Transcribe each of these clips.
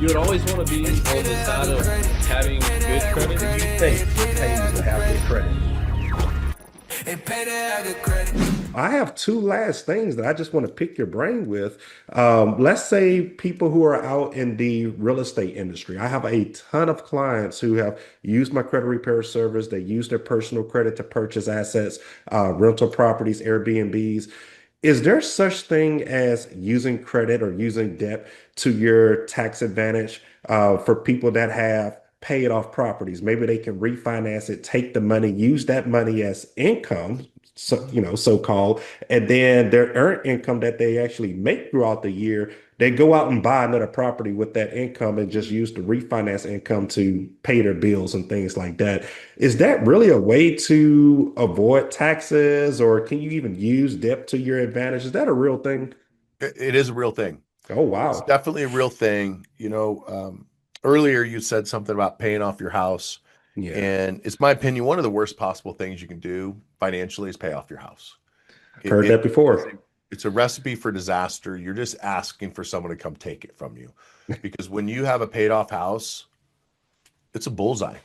you would always want to be on the side of having good credit. Do you think it pays to have good credit? I have two last things that I just want to pick your brain with. Let's say people who are out in the real estate industry. I have a ton of clients who have used my credit repair service. They use their personal credit to purchase assets, rental properties, Airbnbs. Is there such thing as using credit or using debt to your tax advantage for people that have paid off properties? Maybe they can refinance it, take the money, use that money as income, so-called, and then their earned income that they actually make throughout the year, they go out and buy another property with that income and just use the refinance income to pay their bills and things like that. Is that really a way to avoid taxes, or can you even use debt to your advantage? Is that a real thing? It is a real thing. Oh, It's wow. definitely a real thing. Earlier you said something about paying off your house, Yeah. and it's my opinion, one of the worst possible things you can do financially is pay off your house. It, Heard it that is before. a, it's a recipe for disaster. You're just asking for someone to come take it from you. Because when you have a paid off house, it's a bullseye.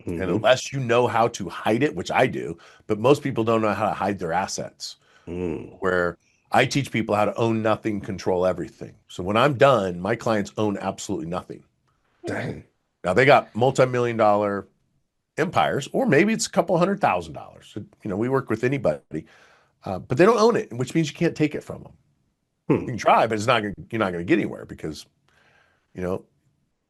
And Hmm. unless you know how to hide it, which I do, but most people don't know how to hide their assets. Mm. Where I teach people how to own nothing, control everything. So when I'm done, my clients own absolutely nothing. Dang. Now they got multi-million dollar empires, or maybe it's a couple $100,000. So, we work with anybody, but they don't own it, which means you can't take it from them. You Hmm. can try, but you're not going to get anywhere because, you know,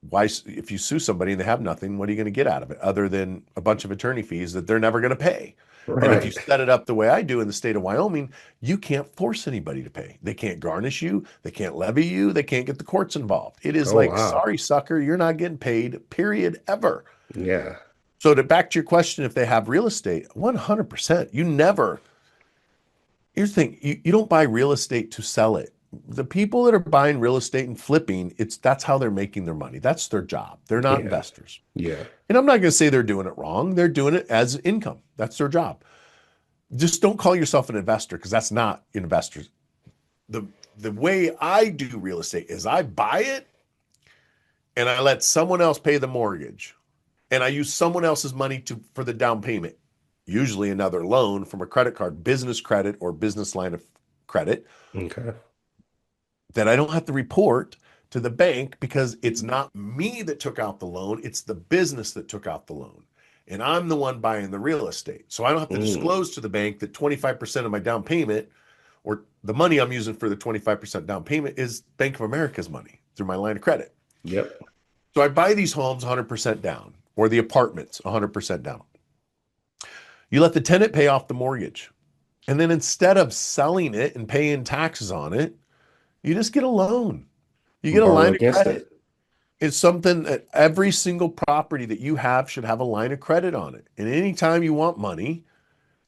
why, if you sue somebody and they have nothing, what are you going to get out of it other than a bunch of attorney fees that they're never going to pay? And if you Right. set it up the way I do in the state of Wyoming, you can't force anybody to pay. They can't garnish you. They can't levy you. They can't get the courts involved. It is Oh, like, wow. sorry, sucker, you're not getting paid, period, ever. Yeah. So to back to your question, if they have real estate, 100%, here's the thing, you don't buy real estate to sell it. The people that are buying real estate and flipping, that's how they're making their money. That's their job. They're not Yeah. investors. Yeah. And I'm not going to say they're doing it wrong. They're doing it as income. That's their job. Just don't call yourself an investor because that's not investors. The the way I do real estate is I buy it and I let someone else pay the mortgage. And I use someone else's money for the down payment, usually another loan from a credit card, business credit or business line of credit Okay. that I don't have to report to the bank because it's not me that took out the loan, it's the business that took out the loan. And I'm the one buying the real estate. So I don't have to Mm. disclose to the bank that 25% of my down payment or the money I'm using for the 25% down payment is Bank of America's money through my line of credit. Yep. So I buy these homes 100% down or the apartments 100% down. You let the tenant pay off the mortgage. And then instead of selling it and paying taxes on it, you just get a loan. You get a Borrow line of against credit. it. It's something that every single property that you have should have a line of credit on it. And anytime you want money,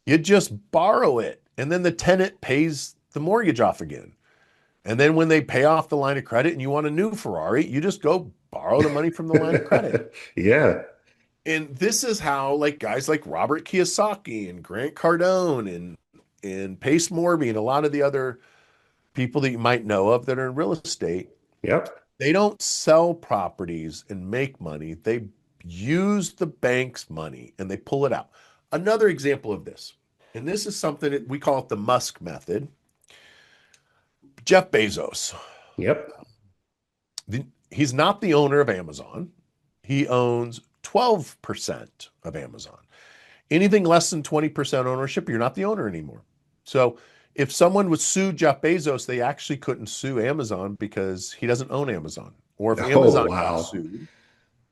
you just borrow it. And then the tenant pays the mortgage off again. And then when they pay off the line of credit and you want a new Ferrari, you just go borrow the money from the line of credit. Yeah. And this is how like guys like Robert Kiyosaki and Grant Cardone and Pace Morby and a lot of the other people that you might know of that are in real estate, Yep. they don't sell properties and make money. They use the bank's money and they pull it out. Another example of this, and this is something that we call it the Musk method. Jeff Bezos, Yep. he's not the owner of Amazon. He owns 12% of Amazon. Anything less than 20% ownership, you're not the owner anymore. So if someone would sue Jeff Bezos, they actually couldn't sue Amazon because he doesn't own Amazon. Or if Oh, Amazon got wow. sued,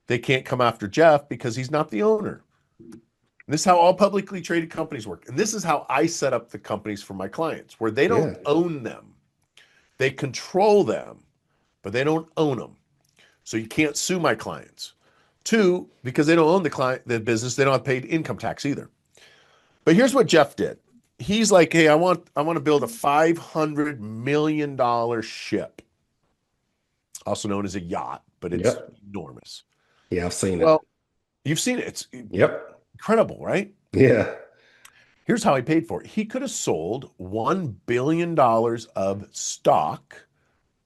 they can't come after Jeff because he's not the owner. And this is how all publicly traded companies work. And this is how I set up the companies for my clients, where they don't Yeah. own them. They control them, but they don't own them. So you can't sue my clients. Two, because they don't own the business, they don't have paid income tax either. But here's what Jeff did. He's like, hey, I want to build a $500 million ship, also known as a yacht, but it's Yep. enormous. Yeah, I've seen it. Well, you've seen it. It's Yep. incredible, right? Yeah. Here's how he paid for it. He could have sold $1 billion of stock,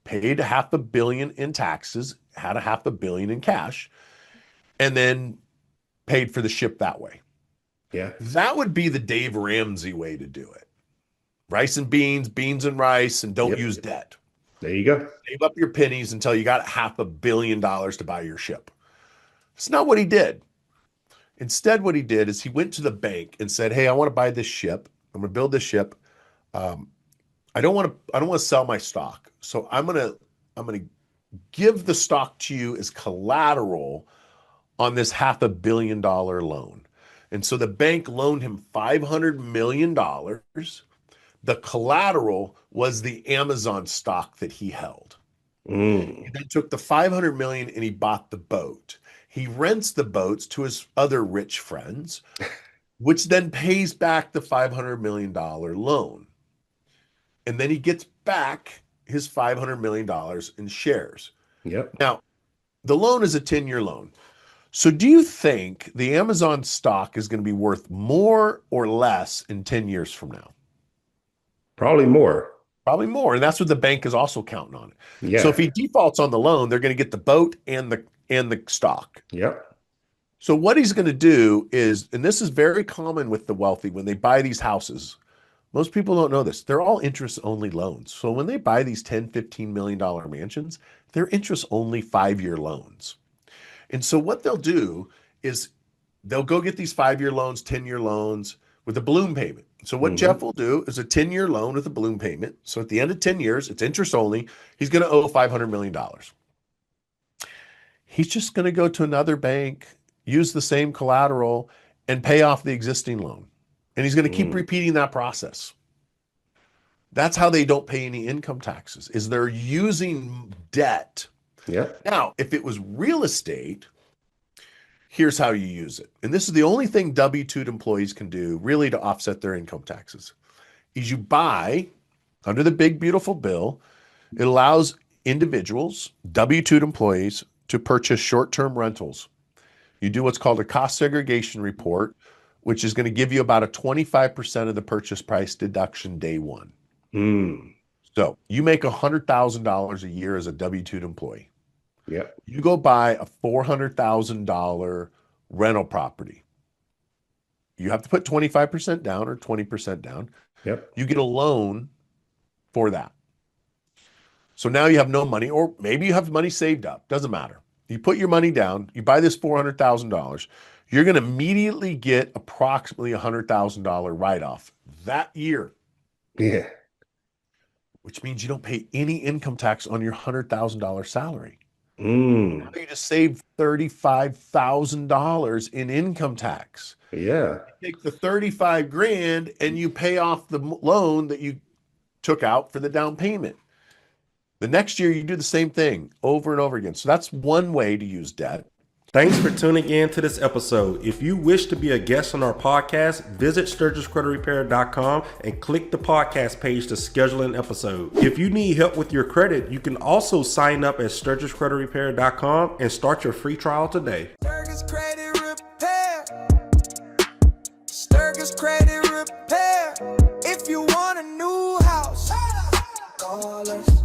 paid $500 million in taxes, had $500 million in cash, and then paid for the ship that way. Yeah. That would be the Dave Ramsey way to do it. Rice and beans, beans and rice, and don't use debt. There you go. Save up your pennies until you got $500 million to buy your ship. It's not what he did. Instead, what he did is he went to the bank and said, "Hey, I want to buy this ship. I'm going to build this ship. I don't want to sell my stock. So I'm going to give the stock to you as collateral on this $500 million loan." And so the bank loaned him $500 million. The collateral was the Amazon stock that he held. He then took the $500 million and he bought the boat. He rents the boats to his other rich friends, which then pays back the $500 million loan. And then he gets back his $500 million in shares. Yep. Now, the loan is a 10-year loan. So do you think the Amazon stock is going to be worth more or less in 10 years from now? Probably more. Probably more. And that's what the bank is also counting on. Yeah. So if he defaults on the loan, they're going to get the boat and the stock. Yep. So what he's going to do is, and this is very common with the wealthy when they buy these houses, most people don't know this. They're all interest-only loans. So when they buy these $10, $15 million mansions, they're interest-only 5-year loans. And so what they'll do is they'll go get these 5-year loans, 10-year loans with a balloon payment. So what Jeff will do is a 10-year loan with a balloon payment. So at the end of 10 years, it's interest only. He's going to owe $500 million. He's just going to go to another bank, use the same collateral, and pay off the existing loan. And he's going to keep repeating that process. That's how they don't pay any income taxes, is they're using debt. Yeah. Now, if it was real estate, here's how you use it. And this is the only thing W-2 employees can do really to offset their income taxes, is you buy under the big, beautiful bill. It allows individuals, W-2 employees, to purchase short-term rentals. You do what's called a cost segregation report, which is going to give you about a 25% of the purchase price deduction day one. So you make $100,000 a year as a W-2 employee. Yep. You go buy a $400,000 rental property. You have to put 25% down or 20% down. Yep. You get a loan for that. So now you have no money, or maybe you have money saved up. Doesn't matter. You put your money down. You buy this $400,000. You're going to immediately get approximately $100,000 write-off that year. Yeah. Which means you don't pay any income tax on your $100,000 salary. Mm. You just saved $35,000 in income tax. Yeah. You take the 35 grand and you pay off the loan that you took out for the down payment. The next year you do the same thing over and over again. So that's one way to use debt. Thanks for tuning in to this episode. If you wish to be a guest on our podcast, visit StirgusCreditRepair.com and click the podcast page to schedule an episode. If you need help with your credit, you can also sign up at StirgusCreditRepair.com and start your free trial today. Stirgus Credit Repair. Stirgus Credit Repair. If you want a new house, call us.